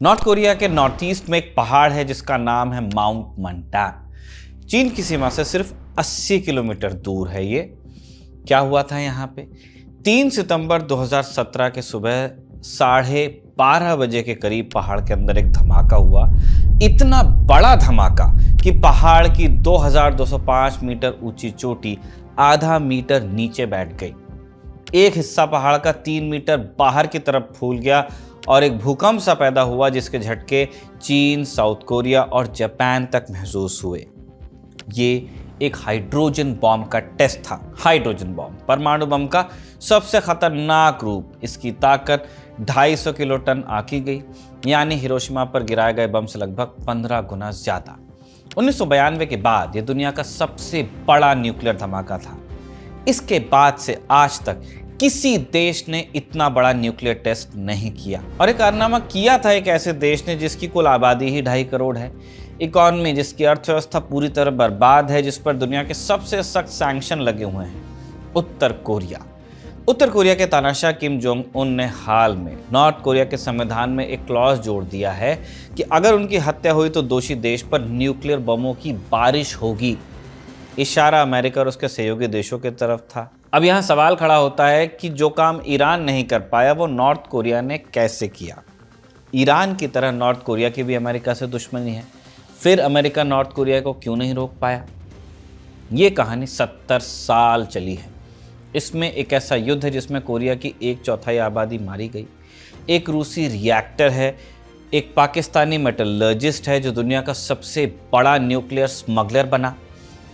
North Korea के north east में एक पहाड़ है जिसका नाम है माउंट मंटान। चीन की सीमा से सिर्फ 80 किलोमीटर दूर है ये। क्या हुआ था यहाँ पे? 3 सितंबर 2017 के सुबह 12:30 बजे के करीब पहाड़ के अंदर एक धमाका हुआ। इतना बड़ा धमाका कि पहाड़ की 2205 मीटर ऊंची चोटी आधा मीटर नीचे बैठ गई। एक हिस्सा पहाड़ का 3 मीटर बाहर की तरफ फूल गया और एक भूकंप सा पैदा हुआ जिसके झटके चीन, साउथ कोरिया और जापान तक महसूस हुए। ये एक हाइड्रोजन बॉम्ब का टेस्ट था। हाइड्रोजन बॉम्ब परमाणु बम का सबसे खतरनाक रूप। इसकी ताकत 250 किलो टन आंकी गई, यानी हिरोशिमा पर गिराए गए बम से लगभग 15 गुना ज्यादा। 1992 के बाद यह दुनिया का सबसे बड़ा न्यूक्लियर धमाका था। इसके बाद से आज तक किसी देश ने इतना बड़ा न्यूक्लियर टेस्ट नहीं किया। और एक कारनामा किया था एक ऐसे देश ने जिसकी कुल आबादी ही 2.5 करोड़ है, इकॉनमी जिसकी अर्थव्यवस्था पूरी तरह बर्बाद है, जिस पर दुनिया के सबसे सख्त सैंक्शन लगे हुए हैं, उत्तर कोरिया। उत्तर कोरिया के तानाशाह किम जोंग उन ने हाल में नॉर्थ कोरिया के संविधान में एक क्लॉज जोड़ दिया है कि अगर उनकी हत्या हुई तो दोषी देश पर न्यूक्लियर बमों की बारिश होगी। इशारा अमेरिका और उसके सहयोगी देशों की तरफ था। अब यहाँ सवाल खड़ा होता है कि जो काम ईरान नहीं कर पाया वो नॉर्थ कोरिया ने कैसे किया। ईरान की तरह नॉर्थ कोरिया की भी अमेरिका से दुश्मनी है, फिर अमेरिका नॉर्थ कोरिया को क्यों नहीं रोक पाया? ये कहानी 70 साल चली है। इसमें एक ऐसा युद्ध है जिसमें कोरिया की 1/4 आबादी मारी गई, एक रूसी रिएक्टर है, एक पाकिस्तानी मेटलर्जिस्ट है जो दुनिया का सबसे बड़ा न्यूक्लियर स्मगलर बना,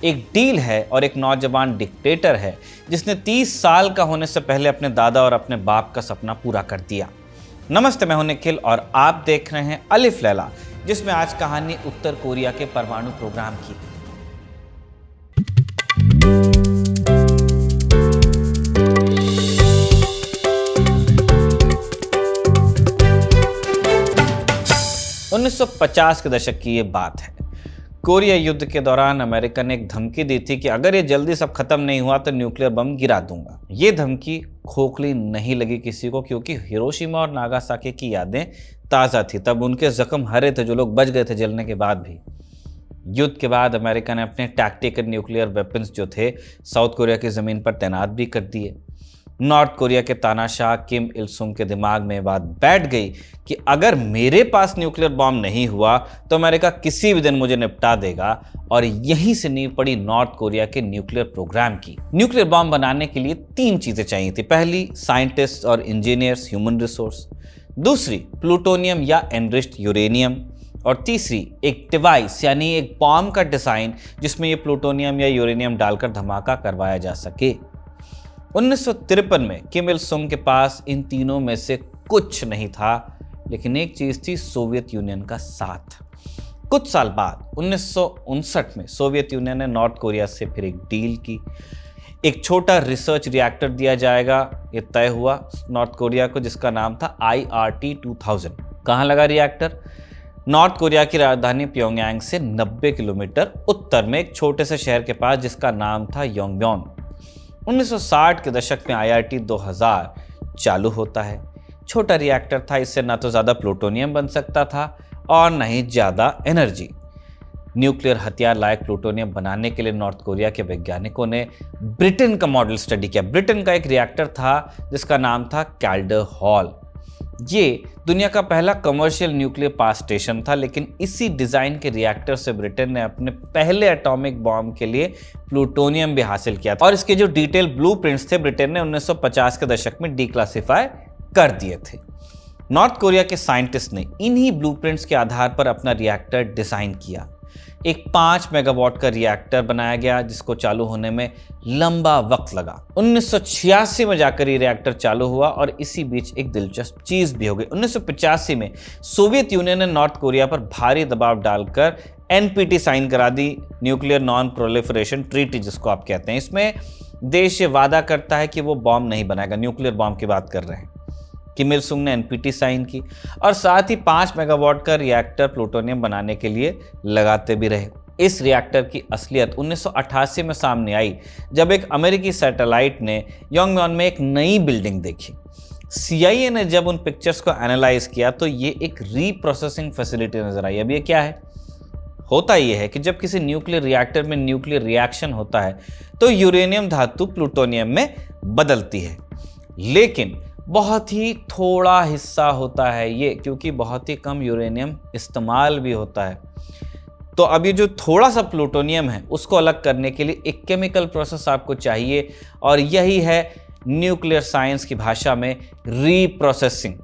एक डील है और एक नौजवान डिक्टेटर है जिसने 30 साल का होने से पहले अपने दादा और अपने बाप का सपना पूरा कर दिया। नमस्ते, मैं हूं निखिल और आप देख रहे हैं अलिफ लैला, जिसमें आज कहानी उत्तर कोरिया के परमाणु प्रोग्राम की। उन्नीस 1950 के दशक की ये बात है। कोरिया युद्ध के दौरान अमेरिका ने एक धमकी दी थी कि अगर ये जल्दी सब खत्म नहीं हुआ तो न्यूक्लियर बम गिरा दूंगा। ये धमकी खोखली नहीं लगी किसी को, क्योंकि हिरोशिमा और नागासाकी की यादें ताज़ा थी। तब उनके जख्म हरे थे, जो लोग बच गए थे जलने के बाद भी। युद्ध के बाद अमेरिका ने अपने टैक्टिकल न्यूक्लियर वेपन्स जो थे साउथ कोरिया की ज़मीन पर तैनात भी कर दिए। नॉर्थ कोरिया के तानाशाह किम इल सुंग के दिमाग में बात बैठ गई कि अगर मेरे पास न्यूक्लियर बॉम्ब नहीं हुआ तो अमेरिका किसी भी दिन मुझे निपटा देगा। और यहीं से नींव पड़ी नॉर्थ कोरिया के न्यूक्लियर प्रोग्राम की। न्यूक्लियर बॉम्ब बनाने के लिए 3 चीजें चाहिए थी। पहली, साइंटिस्ट और इंजीनियर्स, ह्यूमन रिसोर्स। दूसरी, प्लूटोनियम या एनरिच्ड यूरेनियम। और तीसरी, एक डिवाइस यानी एक बॉम्ब का डिजाइन जिसमें ये प्लूटोनियम या यूरेनियम डालकर धमाका करवाया जा सके। 1953 में किम इल सुंग के पास इन तीनों में से कुछ नहीं था, लेकिन एक चीज थी, सोवियत यूनियन का साथ। कुछ साल बाद 1959 में सोवियत यूनियन ने नॉर्थ कोरिया से फिर एक डील की। एक छोटा रिसर्च रिएक्टर दिया जाएगा, ये तय हुआ नॉर्थ कोरिया को, जिसका नाम था IRT-2000। कहाँ लगा रिएक्टर? नॉर्थ कोरिया की राजधानी प्योंगयांग से 90 किलोमीटर उत्तर में एक छोटे से शहर के पास, जिसका नाम था योंगब्योन। 1960 के दशक में IRT-2000 चालू होता है। छोटा रिएक्टर था, इससे ना तो ज़्यादा प्लूटोनियम बन सकता था और न ही ज़्यादा एनर्जी। न्यूक्लियर हथियार लायक प्लूटोनियम बनाने के लिए नॉर्थ कोरिया के वैज्ञानिकों ने ब्रिटेन का मॉडल स्टडी किया। ब्रिटेन का एक रिएक्टर था जिसका नाम था कैल्डर हॉल। ये दुनिया का पहला कमर्शियल न्यूक्लियर पावर स्टेशन था, लेकिन इसी डिजाइन के रिएक्टर से ब्रिटेन ने अपने पहले एटॉमिक बॉम्ब के लिए प्लूटोनियम भी हासिल किया था। और इसके जो डिटेल ब्लूप्रिंट्स थे ब्रिटेन ने 1950 के दशक में डिक्लासिफाई कर दिए थे। नॉर्थ कोरिया के साइंटिस्ट ने इन्हीं ब्लूप्रिंट्स के आधार पर अपना रिएक्टर डिजाइन किया। एक 5 मेगावाट का रिएक्टर बनाया गया जिसको चालू होने में लंबा वक्त लगा। 1986 में जाकर ये रिएक्टर चालू हुआ और इसी बीच एक दिलचस्प चीज भी हो गई। 1985 में सोवियत यूनियन ने नॉर्थ कोरिया पर भारी दबाव डालकर NPT साइन करा दी, न्यूक्लियर नॉन प्रोलिफरेशन ट्रीटी जिसको आप कहते हैं। इसमें देश ये वादा करता है कि वो बॉम्ब नहीं बनाएगा। न्यूक्लियर बॉम्ब की बात कर रहे हैं। किम इल सुंग ने NPT साइन की और साथ ही 5 मेगावाट का रिएक्टर प्लूटोनियम बनाने के लिए लगाते भी रहे। इस रिएक्टर की असलियत 1988 में सामने आई जब एक अमेरिकी सैटेलाइट ने योंगब्योन में एक नई बिल्डिंग देखी। CIA ने जब उन पिक्चर्स को एनालाइज किया तो ये एक रीप्रोसेसिंग फैसिलिटी नजर आई। अब ये क्या है? होता यह है कि जब किसी न्यूक्लियर रिएक्टर में न्यूक्लियर रिएक्शन होता है तो यूरेनियम धातु प्लूटोनियम में बदलती है, लेकिन बहुत ही थोड़ा हिस्सा होता है ये, क्योंकि बहुत ही कम यूरेनियम इस्तेमाल भी होता है। तो अब ये जो थोड़ा सा प्लूटोनियम है उसको अलग करने के लिए एक केमिकल प्रोसेस आपको चाहिए, और यही है न्यूक्लियर साइंस की भाषा में रीप्रोसेसिंग।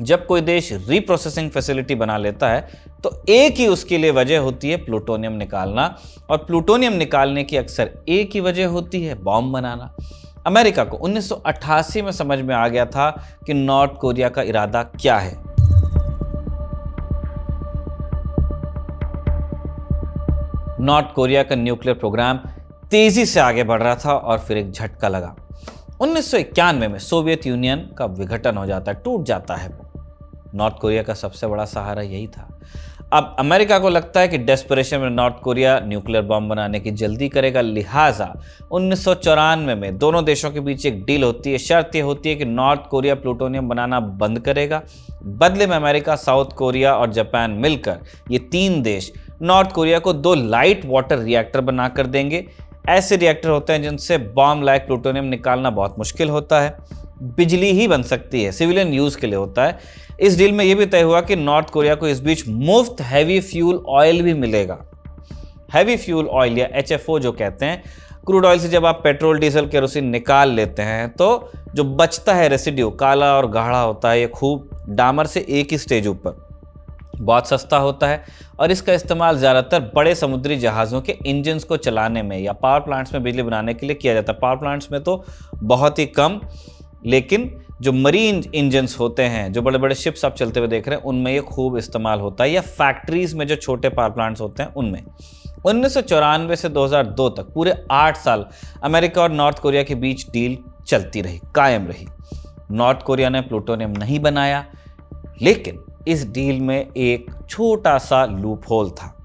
जब कोई देश रीप्रोसेसिंग फैसिलिटी बना लेता है तो एक ही उसके लिए वजह होती है प्लूटोनियम निकालना, और प्लूटोनियम निकालने की अक्सर एक ही वजह होती है बॉम्ब बनाना। अमेरिका को 1988 में समझ में आ गया था कि नॉर्थ कोरिया का इरादा क्या है। नॉर्थ कोरिया का न्यूक्लियर प्रोग्राम तेजी से आगे बढ़ रहा था और फिर एक झटका लगा। 1991 में सोवियत यूनियन का विघटन हो जाता है, टूट जाता है वो। नॉर्थ कोरिया का सबसे बड़ा सहारा यही था। अब अमेरिका को लगता है कि डेस्परेशन में नॉर्थ कोरिया न्यूक्लियर बॉम्ब बनाने की जल्दी करेगा, लिहाजा 1994 में दोनों देशों के बीच एक डील होती है। शर्त यह होती है कि नॉर्थ कोरिया प्लूटोनियम बनाना बंद करेगा, बदले में अमेरिका, साउथ कोरिया और जापान मिलकर ये तीन देश नॉर्थ कोरिया को 2 लाइट वाटर रिएक्टर बनाकर देंगे। ऐसे रिएक्टर होते हैं जिनसे बॉम्ब लाइक प्लूटोनियम निकालना बहुत मुश्किल होता है, बिजली ही बन सकती है, सिविलियन यूज के लिए होता है। इस डील में यह भी तय हुआ कि नॉर्थ कोरिया को इस बीच मुफ्त हैवी फ्यूल ऑयल भी मिलेगा। हैवी फ्यूल ऑयल या HFO जो कहते हैं, क्रूड ऑयल से जब आप पेट्रोल, डीजल, केरोसिन निकाल लेते हैं तो जो बचता है रेसिड्यू काला और गाढ़ा होता है, ये खूब डामर से एक ही स्टेज ऊपर, बहुत सस्ता होता है, और इसका इस्तेमाल ज़्यादातर बड़े समुद्री जहाज़ों के इंजन्स को चलाने में या पावर प्लांट्स में बिजली बनाने के लिए किया जाता है। पावर प्लांट्स में तो बहुत ही कम, लेकिन जो मरीन इंजन्स होते हैं, जो बड़े बड़े शिप्स आप चलते हुए देख रहे हैं, उनमें ये खूब इस्तेमाल होता है, या फैक्ट्रीज में जो छोटे पावर प्लांट्स होते हैं उनमें। 1994 से 2002 तक पूरे 8 साल अमेरिका और नॉर्थ कोरिया के बीच डील चलती रही, कायम रही। नॉर्थ कोरिया ने प्लूटोनियम नहीं बनाया, लेकिन इस डील में एक छोटा सा लूप होल था।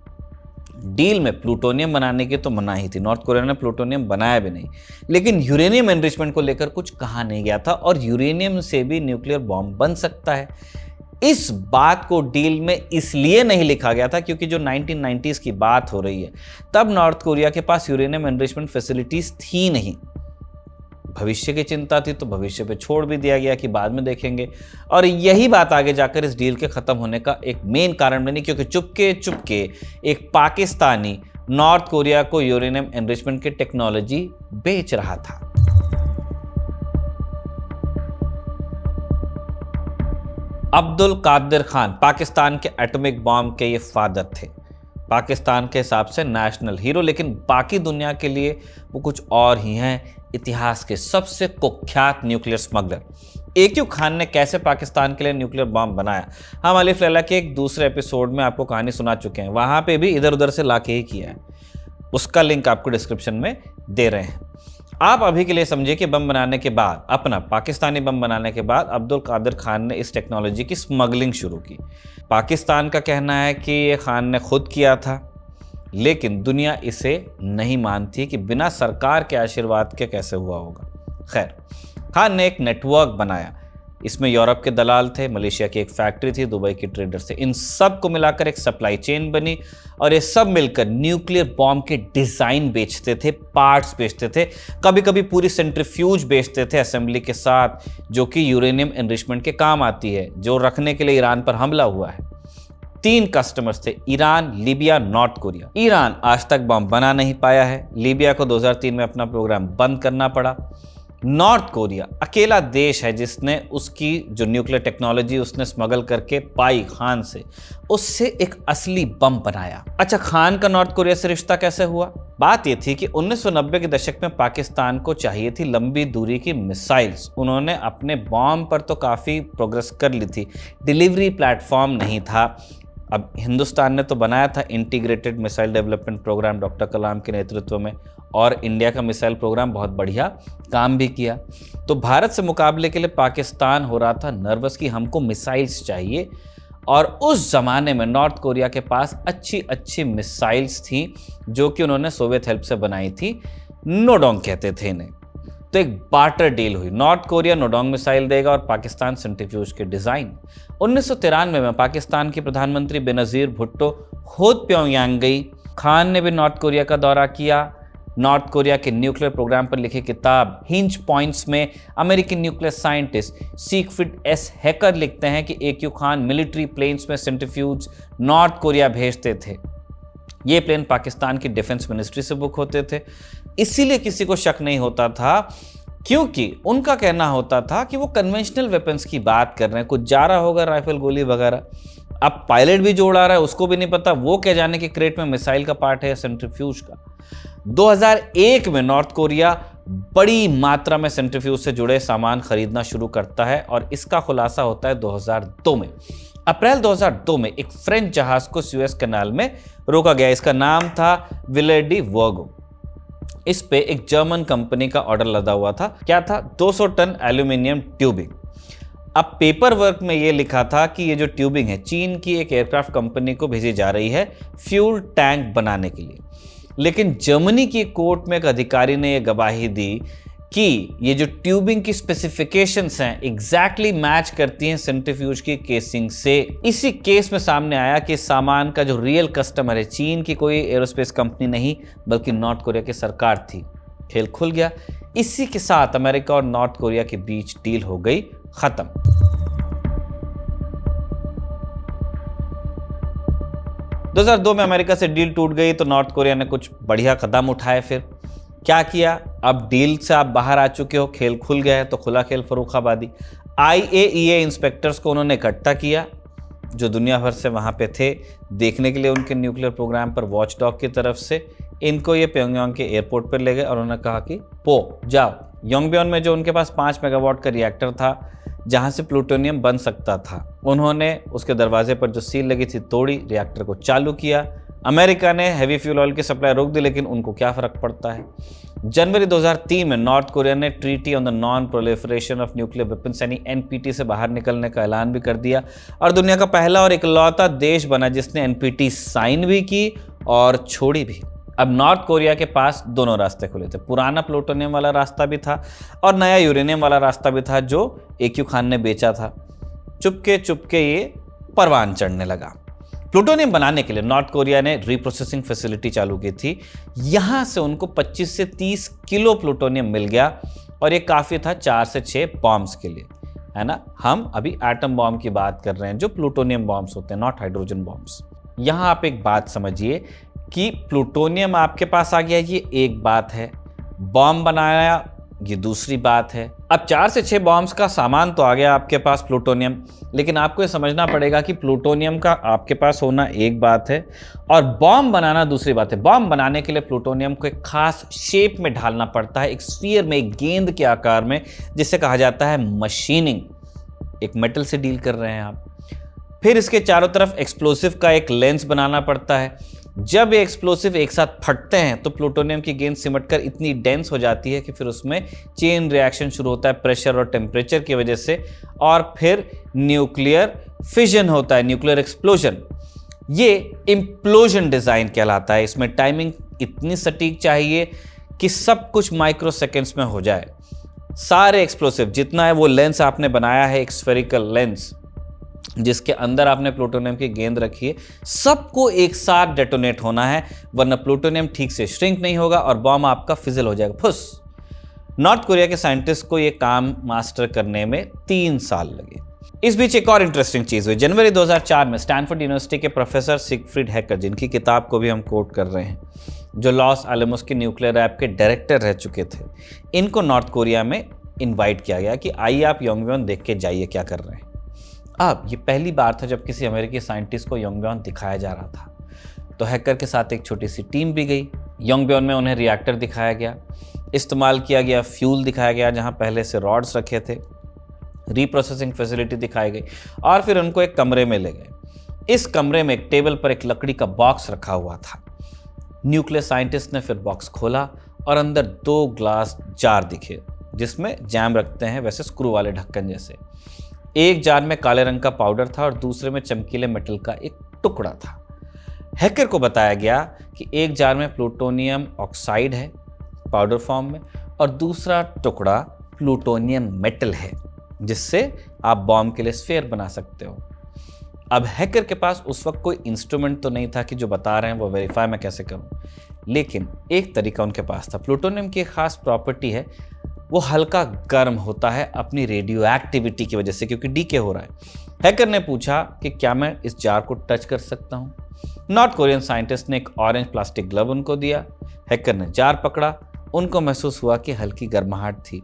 डील में प्लूटोनियम बनाने की तो मनाही थी, नॉर्थ कोरिया ने प्लूटोनियम बनाया भी नहीं, लेकिन यूरेनियम एनरिचमेंट को लेकर कुछ कहा नहीं गया था, और यूरेनियम से भी न्यूक्लियर बॉम्ब बन सकता है। इस बात को डील में इसलिए नहीं लिखा गया था क्योंकि जो 1990s की बात हो रही है, तब नॉर्थ कोरिया के पास यूरेनियम एनरिचमेंट फैसिलिटीज थी नहीं। भविष्य की चिंता थी तो भविष्य पे छोड़ भी दिया गया कि बाद में देखेंगे, और यही बात आगे जाकर इस डील के खत्म होने का एक मेन कारण बनी, क्योंकि चुपके चुपके एक पाकिस्तानी नॉर्थ कोरिया को यूरेनियम एनरिचमेंट की टेक्नोलॉजी बेच रहा था। अब्दुल कादिर खान पाकिस्तान के एटॉमिक बॉम्ब के ये फादर थे, पाकिस्तान के हिसाब से नेशनल हीरो, लेकिन बाकी दुनिया के लिए वो कुछ और ही हैं, इतिहास के सबसे कुख्यात न्यूक्लियर स्मगलर। AQ खान ने कैसे पाकिस्तान के लिए न्यूक्लियर बॉम्ब बनाया, हम अलिफ लैला के एक दूसरे एपिसोड में आपको कहानी सुना चुके हैं, वहां पे भी इधर उधर से लाके ही किया है, उसका लिंक आपको डिस्क्रिप्शन में दे रहे हैं। आप अभी के लिए समझिए कि बम बनाने के बाद, अपना पाकिस्तानी बम बनाने के बाद अब्दुल कादिर खान ने इस टेक्नोलॉजी की स्मगलिंग शुरू की। पाकिस्तान का कहना है कि ये खान ने खुद किया था, लेकिन दुनिया इसे नहीं मानती कि बिना सरकार के आशीर्वाद के कैसे हुआ होगा। खैर, खान ने एक नेटवर्क बनाया, इसमें यूरोप के दलाल थे, मलेशिया की एक फैक्ट्री थी, दुबई की ट्रेडर से, इन सब को मिलाकर एक सप्लाई चेन बनी, और ये सब मिलकर न्यूक्लियर बॉम्ब के डिज़ाइन बेचते थे, पार्ट्स बेचते थे, कभी कभी पूरी सेंट्रीफ्यूज बेचते थे असेंबली के साथ, जो कि यूरेनियम एनरिचमेंट के काम आती है, जो रखने के लिए ईरान पर हमला हुआ है। 3 कस्टमर्स थे, Iran, Libya, north Korea. Iran आज तक बम बना नहीं पाया है, लीबिया को 2003 में अपना प्रोग्राम बंद करना पड़ा। नॉर्थ कोरिया अकेला देश है जिसने उसकी जो न्यूक्लियर टेक्नोलॉजी उसने स्मगल करके पाई खान से, उससे एक असली बम बनाया। अच्छा, खान का नॉर्थ कोरिया से रिश्ता कैसे हुआ? बात यह थी कि 1990 के दशक में पाकिस्तान को चाहिए थी लंबी दूरी की मिसाइल्स। उन्होंने अपने बॉम्ब पर तो काफ़ी प्रोग्रेस कर ली थी, डिलीवरी प्लेटफॉर्म नहीं था। अब हिंदुस्तान ने तो बनाया था integrated missile development programme doctor Kalam के नेतृत्व में, और इंडिया का मिसाइल प्रोग्राम बहुत बढ़िया काम भी किया। तो भारत से मुकाबले के लिए पाकिस्तान हो रहा था नर्वस कि हमको मिसाइल्स चाहिए, और उस ज़माने में नॉर्थ कोरिया के पास अच्छी अच्छी मिसाइल्स थी जो कि उन्होंने सोवियत हेल्प से बनाई थी, नोडोंग कहते थे इन्हें। तो एक बार्टर डील हुई। नॉर्थ कोरिया नोडोंग मिसाइल देगा और पाकिस्तान सेंट्रीफ्यूज के डिजाइन। 1993 में पाकिस्तान की प्रधानमंत्री बेनजीर भुट्टो खुद प्योंगयांग गई। खान ने भी नॉर्थ कोरिया का दौरा किया। नॉर्थ कोरिया के न्यूक्लियर प्रोग्राम पर लिखी किताब हिंज पॉइंट्स में अमेरिकी न्यूक्लियर साइंटिस्ट सिगफ्रिड एस हैकर लिखते हैं कि AQ खान मिलिट्री प्लेन्स में सेंट्रीफ्यूज नॉर्थ कोरिया भेजते थे। ये प्लेन पाकिस्तान की डिफेंस मिनिस्ट्री से बुक होते थे, इसीलिए किसी को शक नहीं होता था, क्योंकि उनका कहना होता था कि वो कन्वेंशनल वेपन्स की बात कर रहे हैं, कुछ जा रहा होगा राइफल गोली वगैरह। अब पायलट भी जोड़ आ रहा है, उसको भी नहीं पता वो क्या जाने कि क्रेट में मिसाइल का पार्ट है या सेंट्रीफ्यूज का। 2001 में नॉर्थ कोरिया बड़ी मात्रा में सेंट्रीफ्यूज से जुड़े सामान खरीदना शुरू करता है और इसका खुलासा होता है 2002 में। अप्रैल 2002 में एक फ्रेंच जहाज को सुएज कैनाल में रोका गया। इसका नाम था विले डी वर्गो। इस पे एक जर्मन कंपनी का ऑर्डर लदा हुआ था। क्या था? 200 टन एल्यूमिनियम ट्यूबिंग। अब पेपर वर्क में यह लिखा था कि ये जो ट्यूबिंग है चीन की एक एयरक्राफ्ट कंपनी को भेजी जा रही है फ्यूल टैंक बनाने के लिए। लेकिन जर्मनी की कोर्ट में एक अधिकारी ने यह गवाही दी कि ये जो ट्यूबिंग की स्पेसिफिकेशंस हैं एग्जैक्टली मैच करती हैं सेंट्रीफ्यूज की केसिंग से। इसी केस में सामने आया कि सामान का जो रियल कस्टमर है चीन की कोई एरोस्पेस कंपनी नहीं बल्कि नॉर्थ कोरिया की सरकार थी। खेल खुल गया। इसी के साथ अमेरिका और नॉर्थ कोरिया के बीच डील हो गई खत्म। दो 2002 में अमेरिका से डील टूट गई तो नॉर्थ कोरिया ने कुछ बढ़िया कदम उठाए। फिर क्या किया? अब डील से आप बाहर आ चुके हो, खेल खुल गया है, तो खुला खेल फर्रुखाबादी। IAEA इंस्पेक्टर्स को उन्होंने इकट्ठा किया जो दुनिया भर से वहाँ पे थे देखने के लिए उनके न्यूक्लियर प्रोग्राम पर। वॉचडॉग की तरफ से इनको ये प्योंगयांग के एयरपोर्ट पर ले गए और उन्होंने कहा कि जाओ। योंगबियोन में जो उनके पास 5 मेगावाट का रिएक्टर था जहाँ से प्लूटोनियम बन सकता था, उन्होंने उसके दरवाजे पर जो सील लगी थी तोड़ी, रिएक्टर को चालू किया। अमेरिका ने हैवी फ्यूल ऑयल की सप्लाई रोक दी, लेकिन उनको क्या फर्क पड़ता है। जनवरी 2003 में नॉर्थ कोरिया ने treaty on the non proliferation of nuclear weapons यानी NPT से बाहर निकलने का ऐलान भी कर दिया और दुनिया का पहला और इकलौता देश बना जिसने NPT साइन भी की और छोड़ी भी। अब नॉर्थ कोरिया के पास दोनों रास्ते खुले थे। पुराना प्लूटोनियम वाला रास्ता भी था और नया यूरेनियम वाला रास्ता भी था जो AQ खान ने बेचा था। चुपके चुपके ये परवान चढ़ने लगा। प्लूटोनियम बनाने के लिए नॉर्थ कोरिया ने रीप्रोसेसिंग फैसिलिटी चालू की थी। यहां से उनको 25 से 30 किलो प्लूटोनियम मिल गया और ये काफ़ी था 4 से 6 बॉम्ब्स के लिए, है ना। हम अभी एटम बॉम्ब की बात कर रहे हैं जो प्लूटोनियम बॉम्ब्स होते हैं, नॉट हाइड्रोजन बॉम्ब्स। यहां आप एक बात समझिए कि प्लूटोनियम आपके पास आ गया, ये एक बात है, बॉम्ब बनाया ये दूसरी बात है। अब 4 से 6 बॉम्ब्स का सामान तो आ गया आपके पास प्लूटोनियम, लेकिन आपको ये समझना पड़ेगा कि प्लूटोनियम का आपके पास होना एक बात है और बॉम्ब बनाना दूसरी बात है। बॉम्ब बनाने के लिए प्लूटोनियम को एक खास शेप में ढालना पड़ता है, एक स्फीयर में, एक गेंद के आकार में, जिसे कहा जाता है मशीनिंग। एक मेटल से डील कर रहे हैं आप। फिर इसके चारों तरफ एक्सप्लोसिव का एक लेंस बनाना पड़ता है। जब ये एक्सप्लोसिव एक साथ फटते हैं तो प्लूटोनियम की गेंद सिमटकर इतनी डेंस हो जाती है कि फिर उसमें चेन रिएक्शन शुरू होता है प्रेशर और टेम्परेचर की वजह से और फिर न्यूक्लियर फिजन होता है, न्यूक्लियर एक्सप्लोजन। ये इम्प्लोजन डिजाइन कहलाता है। इसमें टाइमिंग इतनी सटीक चाहिए कि सब कुछ माइक्रो सेकेंड्स में हो जाए। सारे एक्सप्लोसिव जितना है वो लेंस आपने बनाया है, एक स्फेरिकल लेंस जिसके अंदर आपने प्लूटोनियम की गेंद रखी है, सबको एक साथ डेटोनेट होना है, वरना प्लूटोनियम ठीक से श्रिंक नहीं होगा और बॉम्ब आपका फिजल हो जाएगा, फुस। नॉर्थ कोरिया के साइंटिस्ट को यह काम मास्टर करने में 3 साल लगे। इस बीच एक और इंटरेस्टिंग चीज हुई। जनवरी 2004 में स्टैनफोर्ड यूनिवर्सिटी के प्रोफेसर सिगफ्रिड हैकर, जिनकी किताब को भी हम कोट कर रहे हैं, जो लॉस एलमोस के न्यूक्लियर लैब के डायरेक्टर रह चुके थे, इनको नॉर्थ कोरिया में इन्वाइट किया गया कि आइए आप योंगबियोन देख के जाइए क्या कर रहे हैं। अब ये पहली बार था जब किसी अमेरिकी साइंटिस्ट को योंगबियोन दिखाया जा रहा था, तो हैकर के साथ एक छोटी सी टीम भी गई। योंगबियोन में उन्हें रिएक्टर दिखाया गया, इस्तेमाल किया गया फ्यूल दिखाया गया जहां पहले से रॉड्स रखे थे, रीप्रोसेसिंग फैसिलिटी दिखाई गई और फिर उनको एक कमरे में ले गए। इस कमरे में एक टेबल पर एक लकड़ी का बॉक्स रखा हुआ था। न्यूक्लियर साइंटिस्ट ने फिर बॉक्स खोला और अंदर 2 ग्लास जार दिखे जिसमें जैम रखते हैं, वैसे स्क्रू वाले ढक्कन जैसे। एक जार में काले रंग का पाउडर था और दूसरे में चमकीले मेटल का एक टुकड़ा था। हैकर को बताया गया कि एक जार में प्लूटोनियम ऑक्साइड है पाउडर फॉर्म में और दूसरा टुकड़ा प्लूटोनियम मेटल है, जिससे आप बॉम्ब के लिए स्फीयर बना सकते हो। अब हैकर के पास उस वक्त कोई इंस्ट्रूमेंट तो नहीं था कि जो बता रहे हैं वो वेरीफाई मैं कैसे करूं, लेकिन एक तरीका उनके पास था। प्लूटोनियम की एक खास प्रॉपर्टी है, वो हल्का गर्म होता है अपनी रेडियो एक्टिविटी की वजह से, क्योंकि डीके हो रहा है। हैकर ने पूछा कि क्या मैं इस जार को टच कर सकता हूं। नॉर्थ कोरियन साइंटिस्ट ने एक ऑरेंज प्लास्टिक ग्लव उनको दिया। हैकर ने जार पकड़ा, उनको महसूस हुआ कि हल्की गर्माहट थी।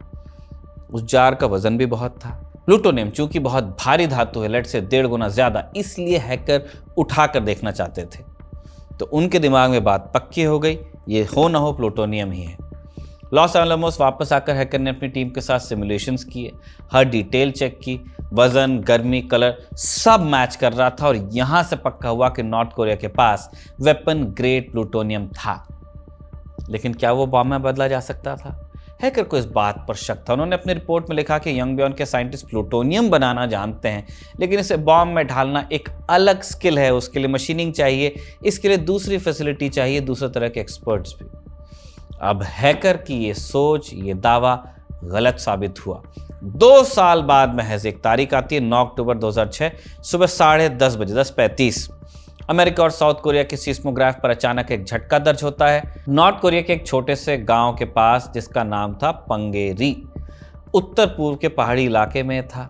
उस जार का वजन भी बहुत था। प्लूटोनियम चूंकि बहुत भारी धातु है, लेट से 1.5 गुना ज्यादा, इसलिए हैकर उठाकर देखना चाहते थे। तो उनके दिमाग में बात पक्की हो गई, ये हो ना हो प्लूटोनियम ही है। लॉस एलमोस वापस आकर हैकर ने अपनी टीम के साथ सिमुलेशंस किए, हर डिटेल चेक की, वजन, गर्मी, कलर सब मैच कर रहा था और यहां से पक्का हुआ कि नॉर्थ कोरिया के पास वेपन ग्रेड प्लूटोनियम था। लेकिन क्या वो बॉम्ब में बदला जा सकता था? हैकर को इस बात पर शक था। उन्होंने अपनी रिपोर्ट में लिखा कि यंगबियोन के साइंटिस्ट प्लूटोनियम बनाना जानते हैं, लेकिन इसे बॉम्ब में ढालना एक अलग स्किल है, उसके लिए मशीनिंग चाहिए, इसके लिए दूसरी फैसिलिटी चाहिए, दूसरे तरह के एक्सपर्ट्स भी। अब हैकर की ये सोच, ये दावा गलत साबित हुआ। 2 साल बाद महज एक तारीख आती है, 9 अक्टूबर 2006 सुबह 10:30 बजे 10:35 अमेरिका और साउथ कोरिया के सीस्मोग्राफ पर अचानक एक झटका दर्ज होता है। नॉर्थ कोरिया के एक छोटे से गांव के पास, जिसका नाम था पंगेरी, उत्तर पूर्व के पहाड़ी इलाके में था।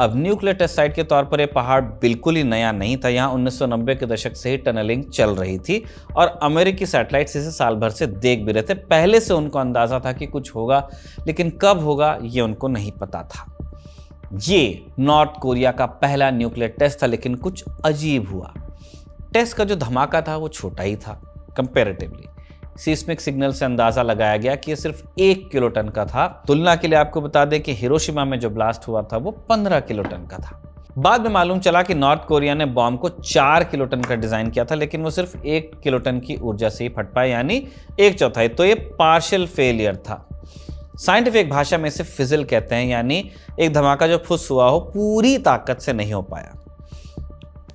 अब न्यूक्लियर टेस्ट साइट के तौर पर यह पहाड़ बिल्कुल ही नया नहीं था। यहाँ 1990 के दशक से ही टनलिंग चल रही थी और अमेरिकी सैटेलाइट्स इसे साल भर से देख भी रहे थे। पहले से उनको अंदाजा था कि कुछ होगा, लेकिन कब होगा ये उनको नहीं पता था। ये नॉर्थ कोरिया का पहला न्यूक्लियर टेस्ट था, लेकिन कुछ अजीब हुआ। टेस्ट का जो धमाका था वो छोटा ही था कंपैरेटिवली। सीस्मिक सिग्नल से अंदाजा लगाया गया कि ये सिर्फ 1 किलोटन का था। तुलना के लिए आपको बता दें कि हिरोशिमा में जो ब्लास्ट हुआ था वो 15 किलोटन का था। बाद में मालूम चला कि नॉर्थ कोरिया ने बॉम्ब को 4 किलोटन का डिजाइन किया था, लेकिन वो सिर्फ 1 किलोटन की ऊर्जा से ही फट पाया, यानी 1/4। तो ये पार्शियल फेलियर था। साइंटिफिक भाषा में इसे फिजल कहते हैं, यानी एक धमाका जो फुस हुआ हो, पूरी ताकत से नहीं हो पाया।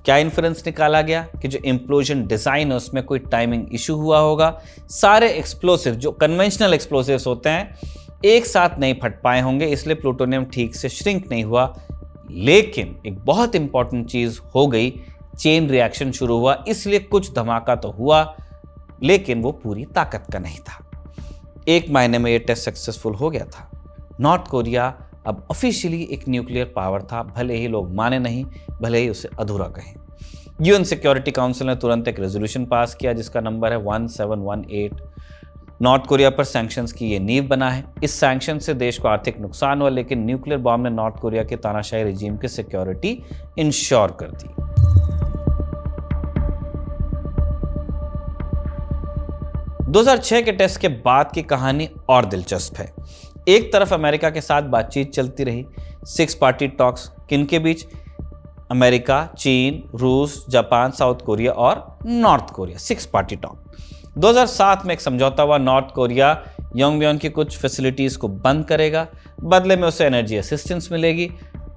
क्या इन्फ्रेंस निकाला गया कि जो इम्प्लोजन डिजाइन है उसमें कोई टाइमिंग इशू हुआ होगा। सारे एक्सप्लोसिव जो कन्वेंशनल एक्सप्लोसिव्स होते हैं एक साथ नहीं फट पाए होंगे, इसलिए प्लूटोनियम ठीक से श्रिंक नहीं हुआ। लेकिन एक बहुत इंपॉर्टेंट चीज हो गई, चेन रिएक्शन शुरू हुआ, इसलिए कुछ धमाका तो हुआ, लेकिन वो पूरी ताकत का नहीं था। 1 महीने में ये टेस्ट सक्सेसफुल हो गया था। नॉर्थ कोरिया अब ऑफिशियली एक न्यूक्लियर पावर था, भले ही लोग माने नहीं, भले ही उसे अधूरा कहें। यूएन सिक्योरिटी काउंसिल ने तुरंत एक रेजोल्यूशन पास किया जिसका नंबर है 1718। नॉर्थ कोरिया पर सैंक्शंस की ये नींव बना है। इस सैंक्शन से देश को आर्थिक नुकसान हुआ, लेकिन न्यूक्लियर बॉम्ब ने नॉर्थ कोरिया के तानाशाही रेजिम की सिक्योरिटी इंश्योर कर दी। दो 2006 के टेस्ट के बाद की कहानी और दिलचस्प है। एक तरफ अमेरिका के साथ बातचीत चलती रही, 6 पार्टी टॉक्स, किनके बीच? अमेरिका, चीन, रूस, जापान, साउथ कोरिया और नॉर्थ कोरिया, 6 पार्टी टॉक। 2007 में एक समझौता हुआ। नॉर्थ कोरिया यंगबियोन की कुछ फैसिलिटीज को बंद करेगा, बदले में उसे एनर्जी असिस्टेंस मिलेगी।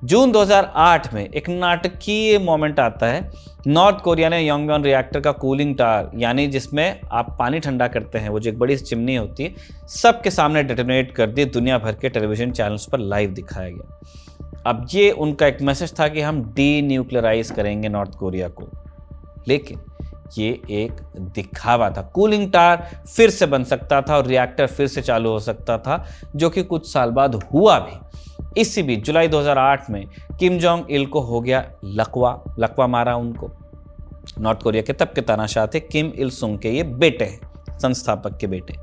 जून 2008 में एक नाटकीय मोमेंट आता है। नॉर्थ कोरिया ने यंगबियोन रिएक्टर का कूलिंग टावर, यानी जिसमें आप पानी ठंडा करते हैं, वो जो एक बड़ी चिमनी होती है, सबके सामने डेटोनेट कर दी। दुनिया भर के टेलीविजन चैनल्स पर लाइव दिखाया गया। अब ये उनका एक मैसेज था कि हम डी-न्यूक्लियराइज करेंगे नॉर्थ कोरिया को, लेकिन ये एक दिखावा था। कूलिंग टावर फिर से बन सकता था और रिएक्टर फिर से चालू हो सकता था, जो कि कुछ साल बाद हुआ भी। इसी बीच जुलाई 2008 में किम जोंग इल को हो गया लकवा मारा उनको। नॉर्थ कोरिया के तब के तानाशाह थे किम इल सुंग के ये बेटे हैं, संस्थापक के बेटे।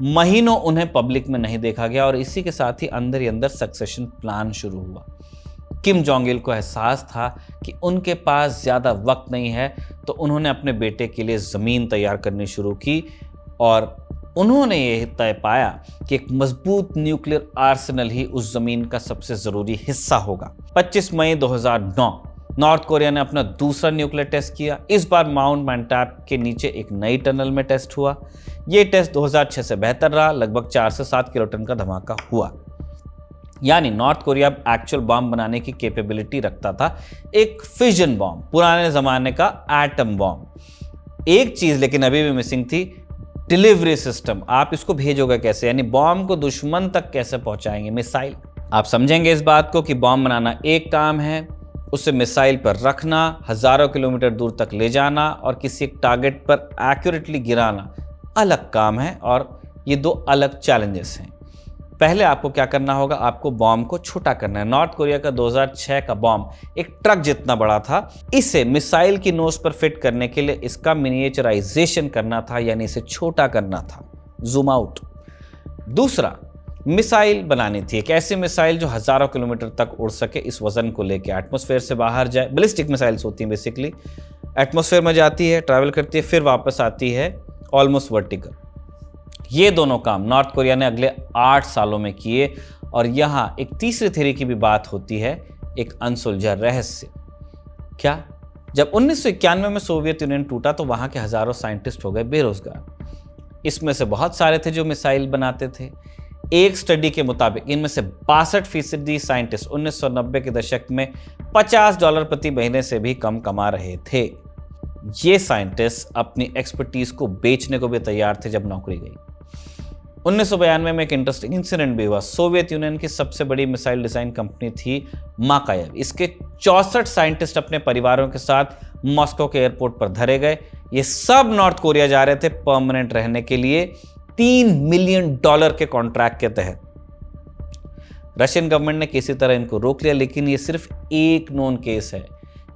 महीनों उन्हें पब्लिक में नहीं देखा गया और इसी के साथ ही अंदर सक्सेशन प्लान शुरू हुआ। किम जोंग इल को एहसास था कि उनके पास ज़्यादा वक्त नहीं है, तो उन्होंने अपने बेटे के लिए ज़मीन तैयार करनी शुरू की और उन्होंने यह तय पाया कि एक मजबूत न्यूक्लियर आर्सेनल ही उस ज़मीन का सबसे ज़रूरी हिस्सा होगा। 25 मई 2009 नॉर्थ कोरिया ने अपना दूसरा न्यूक्लियर टेस्ट किया। इस बार माउंट मैंटैप के नीचे एक नई टनल में टेस्ट हुआ। यह टेस्ट 2006 से बेहतर रहा। लगभग 4 से 7 किलोटन का धमाका हुआ। यानी नॉर्थ कोरिया एक्चुअल बॉम्ब बनाने की कैपेबिलिटी रखता था, एक फिजन बॉम्ब, पुराने ज़माने का एटम बॉम्ब। एक चीज़ लेकिन अभी भी मिसिंग थी, डिलीवरी सिस्टम, आप इसको भेजोगे कैसे, यानी बॉम्ब को दुश्मन तक कैसे पहुंचाएंगे, मिसाइल। आप समझेंगे इस बात को कि बॉम्ब बनाना एक काम है, उसे मिसाइल पर रखना, हजारों किलोमीटर दूर तक ले जाना और किसी एक टारगेट पर एक्यूरेटली गिराना अलग काम है, और ये दो अलग चैलेंजेस हैं। पहले आपको क्या करना होगा, आपको बॉम्ब को छोटा करना है। नॉर्थ कोरिया का 2006 का बॉम्ब एक ट्रक जितना बड़ा था। इसे मिसाइल की नोज पर फिट करने के लिए इसका मिनिएचराइजेशन करना था, यानी इसे छोटा करना था, जूम आउट। दूसरा, मिसाइल बनानी थी, एक ऐसी मिसाइल जो हजारों किलोमीटर तक उड़ सके, इस वजन को लेकर एटमॉस्फेयर से बाहर जाए। बैलिस्टिक मिसाइल्स होती हैं बेसिकली, एटमॉस्फेयर में जाती है, ट्रैवल करती है, फिर वापस आती है ऑलमोस्ट वर्टिकल। ये दोनों काम नॉर्थ कोरिया ने अगले 8 सालों में किए। और यहां एक तीसरी थ्योरी की भी बात होती है, एक अनसुलझा रहस्य। क्या? जब 1991 में सोवियत यूनियन टूटा तो वहां के हजारों साइंटिस्ट हो गए बेरोजगार। इसमें से बहुत सारे थे जो मिसाइल बनाते थे। एक स्टडी के मुताबिक इनमें से 62% साइंटिस्ट 1990 के दशक में $50 प्रति महीने से भी कम कमा रहे थे। ये साइंटिस्ट अपनी एक्सपर्टीज को बेचने को भी तैयार थे जब नौकरी गई। 1992 में एक इंटरेस्टिंग इंसिडेंट भी हुआ। सोवियत यूनियन की सबसे बड़ी मिसाइल डिजाइन कंपनी थी माकायेव। इसके 64 साइंटिस्ट अपने परिवारों के साथ मॉस्को के एयरपोर्ट पर धरे गए। ये सब नॉर्थ कोरिया जा रहे थे परमानेंट रहने के लिए, $3 मिलियन के कॉन्ट्रैक्ट के तहत। रशियन गवर्नमेंट ने किसी तरह इनको रोक लिया, लेकिन ये सिर्फ एक नोन केस है।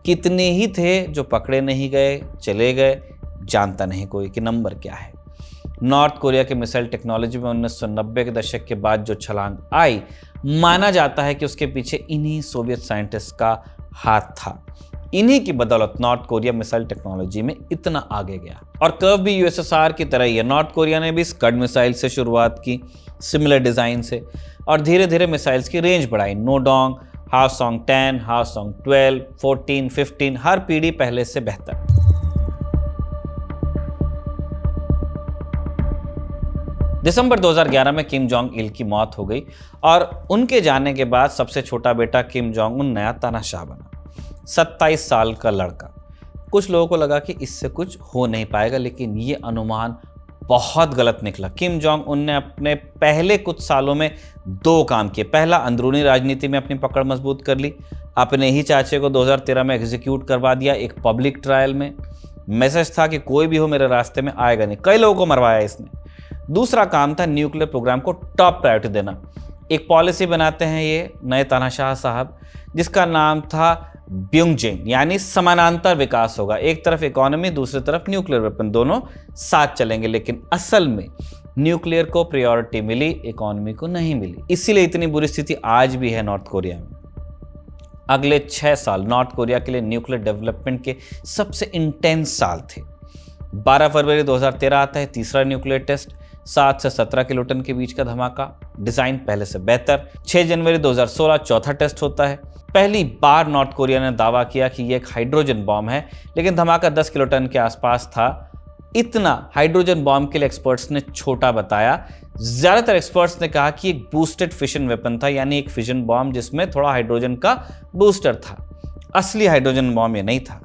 कितने ही थे जो पकड़े नहीं गए, चले गए, जानता नहीं कोई कि नंबर क्या है। नॉर्थ कोरिया के मिसाइल टेक्नोलॉजी में 1990 के दशक के बाद जो छलांग आई, माना जाता है कि उसके पीछे इन्हीं सोवियत साइंटिस्ट का हाथ था। इन्हीं की बदौलत नॉर्थ कोरिया मिसाइल टेक्नोलॉजी में इतना आगे गया। और कर्व भी यूएसएसआर की तरह ही है। नॉर्थ कोरिया ने भी स्कड मिसाइल से शुरुआत की, सिमिलर डिजाइन से, और धीरे धीरे मिसाइल्स की रेंज बढ़ाई। नोडोंग, हावसोंग 10, हावसोंग 12, 14, 15, हर पीढ़ी पहले से बेहतर। दिसंबर 2011 में किम जोंग इल की मौत हो गई और उनके जाने के बाद सबसे छोटा बेटा किम जोंग उन नया तानाशाह बना, 27 साल का लड़का। कुछ लोगों को लगा कि इससे कुछ हो नहीं पाएगा, लेकिन ये अनुमान बहुत गलत निकला। किम जोंग उन ने अपने पहले कुछ सालों में 2 काम किए। पहला, अंदरूनी राजनीति में अपनी पकड़ मजबूत कर ली। अपने ही चाचे को 2013 में एग्जीक्यूट करवा दिया एक पब्लिक ट्रायल में। मैसेज था कि कोई भी हो मेरे रास्ते में आएगा नहीं। कई लोगों को मरवाया इसने। दूसरा काम था न्यूक्लियर प्रोग्राम को टॉप प्रायोरिटी देना। एक पॉलिसी बनाते हैं ये नए तानाशाह साहब, जिसका नाम था ब्यूंगजिंग, यानी समानांतर विकास होगा। एक तरफ इकोनॉमी, दूसरी तरफ न्यूक्लियर वेपन, दोनों साथ चलेंगे। लेकिन असल में न्यूक्लियर को प्रायोरिटी मिली, इकोनॉमी को नहीं मिली। इसीलिए इतनी बुरी स्थिति आज भी है नॉर्थ कोरिया में। अगले 6 साल नॉर्थ कोरिया के लिए न्यूक्लियर डेवलपमेंट के सबसे इंटेंस साल थे। 12 फरवरी 2013 आता है तीसरा न्यूक्लियर टेस्ट, 7 से 17 किलोटन के बीच का धमाका, डिजाइन पहले से बेहतर। 6 जनवरी 2016 चौथा टेस्ट होता है। पहली बार नॉर्थ कोरिया ने दावा किया कि यह एक हाइड्रोजन बॉम्ब है, लेकिन धमाका 10 किलोटन के आसपास था। इतना हाइड्रोजन बॉम्ब के लिए एक्सपर्ट्स ने छोटा बताया। ज्यादातर एक्सपर्ट्स ने कहा कि एक बूस्टेड फिशन वेपन था, यानी एक फिशन बॉम्ब जिसमें थोड़ा हाइड्रोजन का बूस्टर था। असली हाइड्रोजन बॉम्ब ये नहीं था।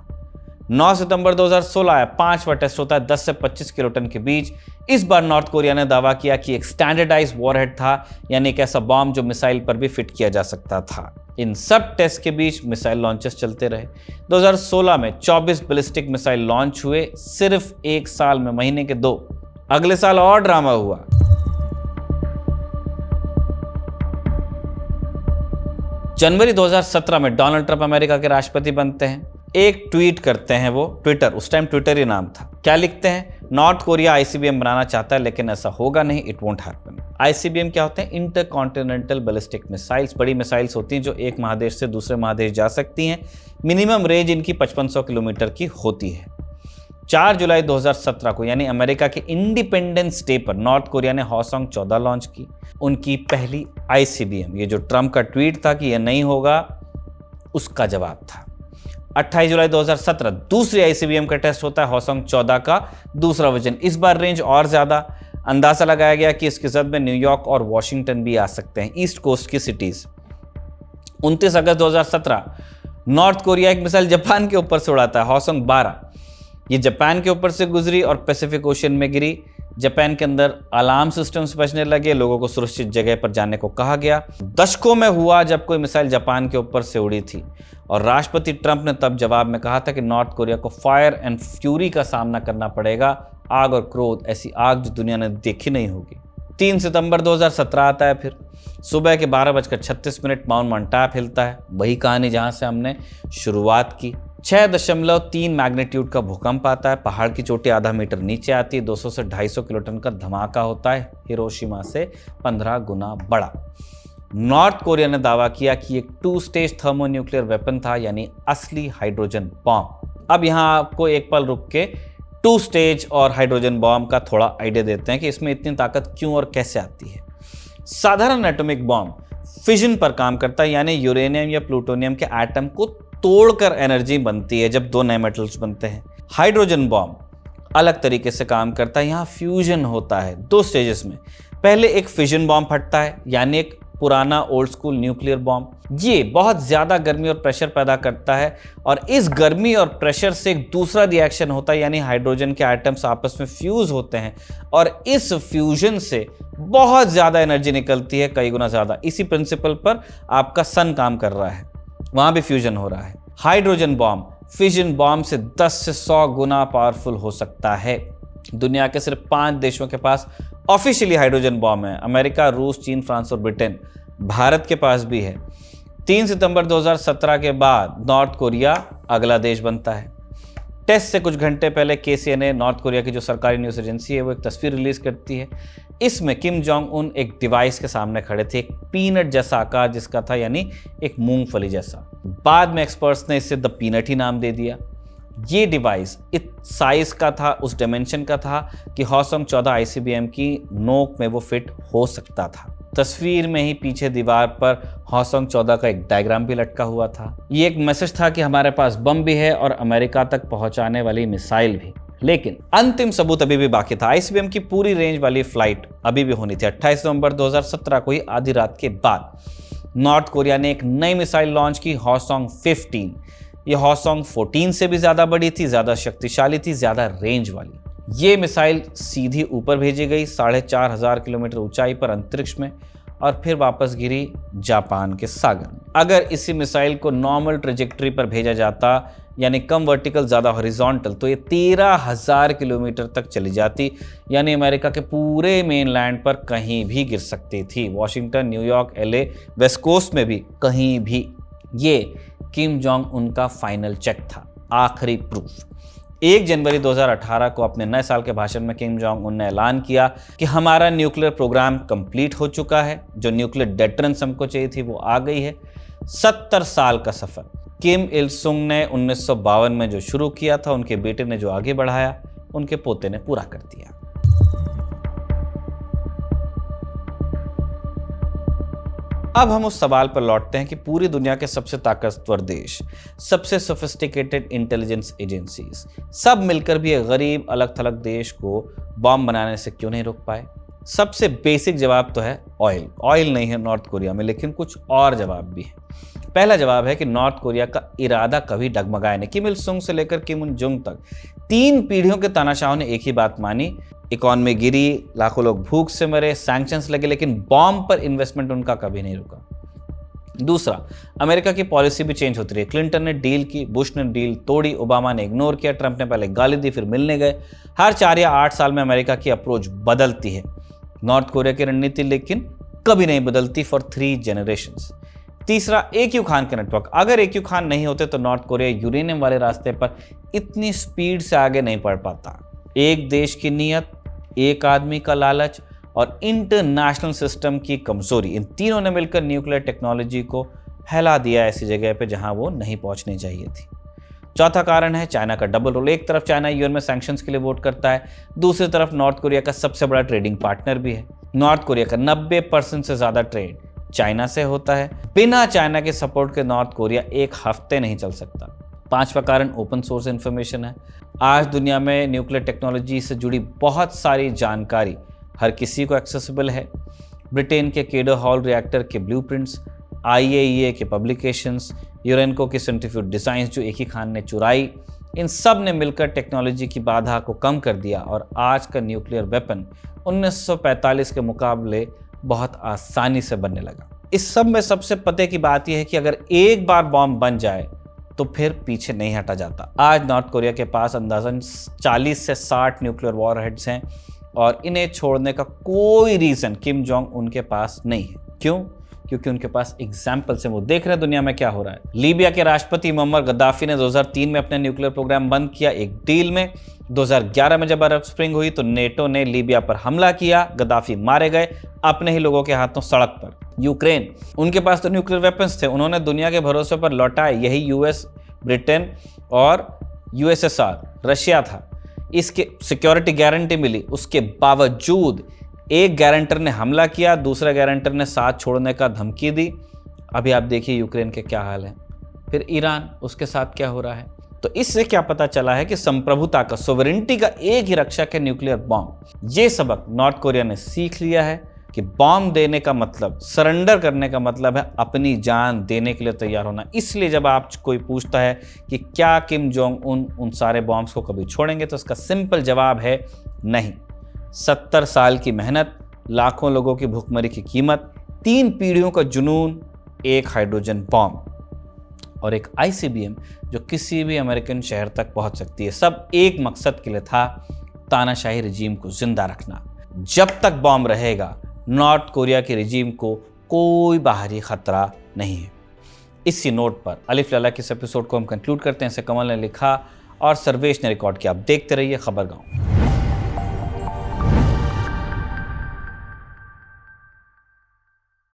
9 सितंबर 2016 आया, 5वां टेस्ट होता है 10 से 25 किलोटन के बीच। इस बार नॉर्थ कोरिया ने दावा किया कि एक स्टैंडर्डाइज वॉरहेड था, यानी एक ऐसा बॉम्ब जो मिसाइल पर भी फिट किया जा सकता था। इन सब टेस्ट के बीच मिसाइल लॉन्चेस चलते रहे। 2016 में 24 बैलिस्टिक मिसाइल लॉन्च हुए, सिर्फ एक साल में, महीने के 2। अगले साल और ड्रामा हुआ। जनवरी 2017 में डोनाल्ड ट्रंप अमेरिका के राष्ट्रपति बनते हैं। एक ट्वीट करते हैं वो, ट्विटर, उस टाइम ट्विटर ही नाम था। क्या लिखते हैं? नॉर्थ कोरिया आईसीबीएम बनाना चाहता है, लेकिन ऐसा होगा नहीं, इट वोंट हैपन। आईसीबीएम क्या होते हैं? Intercontinental ballistic missiles. बड़ी मिसाइल्स होती हैं जो एक महादेश से दूसरे महादेश जा सकती हैं। मिनिमम रेंज इनकी 5500 किलोमीटर की होती है। 4 जुलाई 2017 को, यानी अमेरिका के इंडिपेंडेंस डे पर, नॉर्थ कोरिया ने हॉसोंग 14 लॉन्च की, उनकी पहली आईसीबीएम। ये जो ट्रंप का ट्वीट था कि यह नहीं होगा, उसका जवाब था। 28 जुलाई 2017 दूसरी आईसीबीएम का टेस्ट होता है, हॉसोंग 14 का दूसरा वर्जन। इस बार रेंज और ज्यादा। अंदाजा लगाया गया कि इसकी जद में न्यूयॉर्क और वॉशिंगटन भी आ सकते हैं, ईस्ट कोस्ट की सिटीज। 29 अगस्त 2017 नॉर्थ कोरिया एक मिसाइल जापान के ऊपर से उड़ाता है, हॉसोंग 12। ये जापान के ऊपर से गुजरी और पैसिफिक ओशन में गिरी। जापान के अंदर अलार्म सिस्टम्स बजने लगे, लोगों को सुरक्षित जगह पर जाने को कहा गया। दशकों में हुआ जब कोई मिसाइल जापान के ऊपर से उड़ी थी और राष्ट्रपति ट्रंप ने तब जवाब में कहा था कि नॉर्थ कोरिया को फायर एंड फ्यूरी का सामना करना पड़ेगा, आग और क्रोध, ऐसी आग जो दुनिया ने देखी नहीं होगी। 3 सितंबर 2017 आता है, फिर सुबह के 12:36 माउंट मोंटाप हिलता है। वही कहानी जहां से हमने शुरुआत की। 6.3 मैग्नीट्यूड का भूकंप आता है, पहाड़ की चोटी आधा मीटर नीचे आती है, 200 से 250 किलोटन का धमाका होता है, हिरोशिमा से 15 गुना बड़ा। नॉर्थ कोरिया ने दावा किया कि एक 2 स्टेज थर्मोन्यूक्लियर वेपन था, यानी असली हाइड्रोजन बॉम्ब। अब यहां आपको एक पल रुक के 2 स्टेज और हाइड्रोजन बॉम्ब का थोड़ा आइडिया देते हैं कि इसमें इतनी ताकत क्यों और कैसे आती है। साधारण एटॉमिक बॉम्ब फिजन पर काम करता है, यानी यूरेनियम या प्लूटोनियम के एटम को तोड़कर एनर्जी बनती है जब 2 नए मेटल्स बनते हैं। हाइड्रोजन बॉम्ब अलग तरीके से काम करता है, यहाँ फ्यूजन होता है 2 स्टेजेस में। पहले एक फिजन बॉम्ब फटता है, यानी एक पुराना ओल्ड स्कूल न्यूक्लियर बॉम्ब। ये बहुत ज़्यादा गर्मी और प्रेशर पैदा करता है और इस गर्मी और प्रेशर से एक दूसरा रिएक्शन होता है, यानी हाइड्रोजन के एटम्स आपस में फ्यूज होते हैं और इस फ्यूजन से बहुत ज़्यादा एनर्जी निकलती है, कई गुना ज़्यादा। इसी प्रिंसिपल पर आपका सन काम कर रहा है, वहाँ भी फ्यूजन हो रहा है। हाइड्रोजन बॉम्ब फिजन बॉम्ब से 10 से 100 गुना पावरफुल हो सकता है। दुनिया के सिर्फ 5 देशों के पास ऑफिशियली हाइड्रोजन बॉम्ब है, अमेरिका, रूस, चीन, फ्रांस और ब्रिटेन। भारत के पास भी है। 3 सितंबर 2017 के बाद नॉर्थ कोरिया अगला देश बनता है। टेस्ट से कुछ घंटे पहले KCNA, नॉर्थ कोरिया की जो सरकारी न्यूज़ एजेंसी है, वो एक तस्वीर रिलीज करती है। इसमें किम जोंग उन एक डिवाइस के सामने खड़े थे, एक पीनट जैसा आकार जिसका था, यानी एक मूंगफली जैसा। बाद में एक्सपर्ट्स ने इसे द पीनट ही नाम दे दिया। ये डिवाइस इस साइज का था, उस डायमेंशन का था कि हॉसंग 14 ICBM की नोक में वो फिट हो सकता था। तस्वीर में ही पीछे दीवार पर हॉसंग 14 का एक डायग्राम भी लटका हुआ था। ये एक मैसेज था कि हमारे पास बम भी है और अमेरिका तक पहुंचाने वाली मिसाइल भी। लेकिन अंतिम सबूत अभी भी बाकी था। ICBM की पूरी रेंज वाली फ्लाइट अभी भी होनी थी। 28 नवंबर 2017 को ही आधी रात के बाद नॉर्थ कोरिया ने एक नई मिसाइल लॉन्च की, हॉसंग 15। ये हॉसंग 14 से भी ज्यादा बड़ी थी, ज्यादा शक्तिशाली थी, ज्यादा रेंज वाली। ये मिसाइल सीधी ऊपर भेजी गई 4500 किलोमीटर ऊंचाई पर अंतरिक्ष में और फिर वापस गिरी जापान के सागर में। अगर इसी मिसाइल को नॉर्मल ट्रेजेक्टरी पर भेजा जाता, यानी कम वर्टिकल ज्यादा हॉरिजॉन्टल, तो ये 13,000 किलोमीटर तक चली जाती, यानी अमेरिका के पूरे मेनलैंड पर कहीं भी गिर सकती थी। Washington, New York, LA, west coast में भी, कहीं भी। ये किम जोंग उनका फाइनल चेक था, आखिरी प्रूफ। 1 जनवरी 2018 को अपने नए साल के भाषण में किम जोंग उन ने ऐलान किया कि हमारा न्यूक्लियर प्रोग्राम कंप्लीट हो चुका है, जो न्यूक्लियर डेटरेंस हमको चाहिए थी वो आ गई है। 70 साल का सफर किम इल सुंग ने 1952 में जो शुरू किया था, उनके बेटे ने जो आगे बढ़ाया, उनके पोते ने पूरा कर दिया। अब हम उस सवाल पर लौटते हैं कि पूरी दुनिया के सबसे ताकतवर देश, सबसे सोफिस्टिकेटेड इंटेलिजेंस एजेंसीज, सब मिलकर भी एक गरीब अलग थलग देश को बॉम्ब बनाने से क्यों नहीं रोक पाए? सबसे बेसिक जवाब तो है ऑयल। ऑयल नहीं है नॉर्थ कोरिया में, लेकिन कुछ और जवाब भी है। पहला जवाब है कि नॉर्थ कोरिया का इरादा कभी डगमगाया नहीं। किम इल सुंग से लेकर किम उन जुंग तक 3 पीढ़ियों के तानाशाहों ने एक ही बात मानी। इकॉनमी गिरी, लाखों लोग भूख से मरे, सैंक्शंस लगे, लेकिन बॉम्ब पर इन्वेस्टमेंट उनका कभी नहीं रुका। दूसरा, अमेरिका की पॉलिसी भी चेंज होती रही। क्लिंटन ने डील की, बुश ने डील तोड़ी, ओबामा ने इग्नोर किया, ट्रंप ने पहले गाली दी, फिर मिलने गए। हर 4 या 8 साल में अमेरिका की अप्रोच बदलती है। नॉर्थ कोरिया की रणनीति लेकिन कभी नहीं बदलती फॉर 3 जनरेशंस। तीसरा, AQ खान का नेटवर्क। अगर AQ खान नहीं होते तो नॉर्थ कोरिया यूरेनियम वाले रास्ते पर इतनी स्पीड से आगे नहीं बढ़ पाता। एक देश की नीयत, एक आदमी का लालच और इंटरनेशनल सिस्टम की कमजोरी, इन तीनों ने मिलकर न्यूक्लियर टेक्नोलॉजी को फैला दिया ऐसी जगह पे जहां वो नहीं पहुंचनी चाहिए थी। चौथा कारण है चाइना का डबल रोल। एक तरफ चाइना UN में सैंक्शंस के लिए वोट करता है, दूसरी तरफ नॉर्थ कोरिया का सबसे बड़ा ट्रेडिंग पार्टनर भी है। नॉर्थ कोरिया का 90% से ज्यादा ट्रेड चाइना से होता है। बिना चाइना के सपोर्ट के नॉर्थ कोरिया एक हफ्ते नहीं चल सकता। पांचवा कारण ओपन सोर्स इंफॉर्मेशन है। आज दुनिया में न्यूक्लियर टेक्नोलॉजी से जुड़ी बहुत सारी जानकारी हर किसी को एक्सेसिबल है। ब्रिटेन के केडर हॉल रिएक्टर के ब्लूप्रिंट्स, IAEA के पब्लिकेशंस, यूरेनको की सेंट्रीफ्यूज डिजाइंस जो AQ खान ने चुराई, इन सब ने मिलकर टेक्नोलॉजी की बाधा को कम कर दिया और आज का न्यूक्लियर वेपन 1945 के मुकाबले बहुत आसानी से बनने लगा। इस सब में सबसे पते की बात यह है कि अगर एक बार बॉम्ब बन जाए तो फिर पीछे नहीं हटा जाता। आज नॉर्थ कोरिया के पास अंदाजन 40 से 60 न्यूक्लियर वॉरहेड्स हैं और इन्हें छोड़ने का कोई रीजन किम जोंग उनके पास नहीं है। क्यों? क्योंकि उनके पास एग्जाम्पल्स हैं। वो देख रहे हैं दुनिया में क्या हो रहा है। लीबिया के राष्ट्रपति मुअम्मर गद्दाफी ने 2003 में अपने न्यूक्लियर प्रोग्राम बंद किया एक डील में। 2011 में जब अरब स्प्रिंग हुई तो नेटो ने लीबिया पर हमला किया, गद्दाफी मारे गए अपने ही लोगों के हाथों सड़क पर। यूक्रेन, उनके पास तो न्यूक्लियर वेपन्स थे, उन्होंने दुनिया के भरोसे पर लौटाए। यही यूएस, ब्रिटेन और यूएसएसआर, रशिया था। इसके सिक्योरिटी गारंटी मिली, उसके बावजूद एक गारंटर ने हमला किया, दूसरा गारंटर ने साथ छोड़ने का धमकी दी। अभी आप देखिए यूक्रेन के क्या हाल है। फिर ईरान, उसके साथ क्या हो रहा है। तो इससे क्या पता चला है कि संप्रभुता का, सोवरेनिटी का एक ही रक्षक है न्यूक्लियर बॉम्ब। ये सबक नॉर्थ कोरिया ने सीख लिया है कि बॉम्ब देने का मतलब, सरेंडर करने का मतलब है अपनी जान देने के लिए तैयार होना। इसलिए जब आप कोई पूछता है कि क्या किम जोंग उन सारे बॉम्ब्स को कभी छोड़ेंगे, तो इसका सिंपल जवाब है नहीं। 70 साल की मेहनत, लाखों लोगों की भूखमरी की कीमत, 3 पीढ़ियों का जुनून, एक हाइड्रोजन बॉम्ब और एक आईसीबीएम जो किसी भी अमेरिकन शहर तक पहुंच सकती है, सब एक मकसद के लिए था, तानाशाही रिजीम को जिंदा रखना। जब तक बॉम्ब रहेगा नॉर्थ कोरिया के रिजीम को कोई बाहरी खतरा नहीं है। इसी नोट पर अलिफ लैला के इस एपिसोड को हम कंक्लूड करते हैं। इसे कमल ने लिखा और सर्वेश ने रिकॉर्ड किया। आप देखते रहिए खबरगांव।